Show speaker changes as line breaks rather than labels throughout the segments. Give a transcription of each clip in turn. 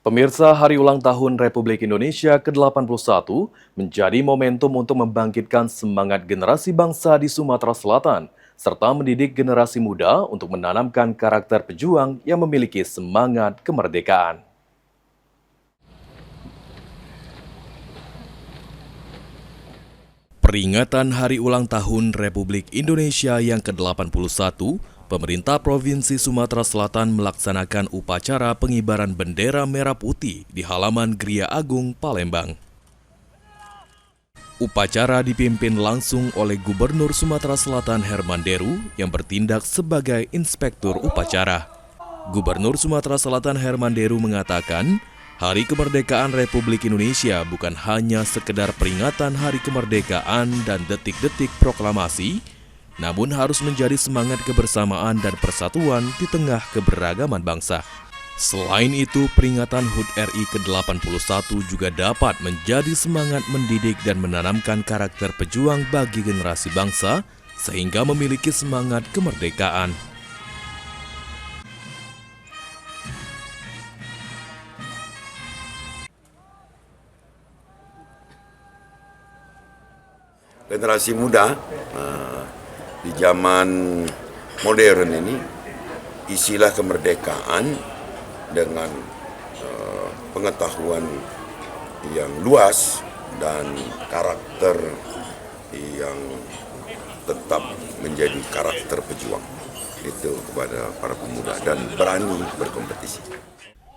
Pemirsa, Hari Ulang Tahun Republik Indonesia ke-81 menjadi momentum untuk membangkitkan semangat generasi bangsa di Sumatera Selatan, serta mendidik generasi muda untuk menanamkan karakter pejuang yang memiliki semangat kemerdekaan. Peringatan Hari Ulang Tahun Republik Indonesia yang ke-81, pemerintah Provinsi Sumatera Selatan melaksanakan upacara pengibaran bendera merah putih di halaman Gria Agung, Palembang. Upacara dipimpin langsung oleh Gubernur Sumatera Selatan Herman Deru yang bertindak sebagai inspektur upacara. Gubernur Sumatera Selatan Herman Deru mengatakan, Hari Kemerdekaan Republik Indonesia bukan hanya sekedar peringatan Hari Kemerdekaan dan detik-detik proklamasi, namun harus menjadi semangat kebersamaan dan persatuan di tengah keberagaman bangsa. Selain itu, peringatan HUT RI ke-81 juga dapat menjadi semangat mendidik dan menanamkan karakter pejuang bagi generasi bangsa, sehingga memiliki semangat kemerdekaan.
Generasi muda di zaman modern ini, istilah kemerdekaan dengan pengetahuan yang luas dan karakter yang tetap menjadi karakter pejuang itu kepada para pemuda dan berani berkompetisi.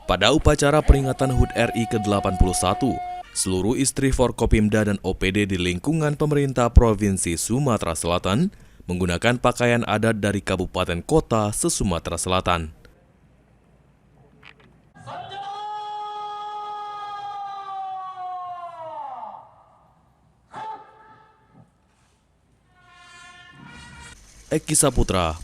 Pada upacara peringatan HUT RI ke-81, seluruh istri Forkopimda dan OPD di lingkungan pemerintah Provinsi Sumatera Selatan menggunakan pakaian adat dari kabupaten kota se-Sumatera Selatan. Eki Saputra,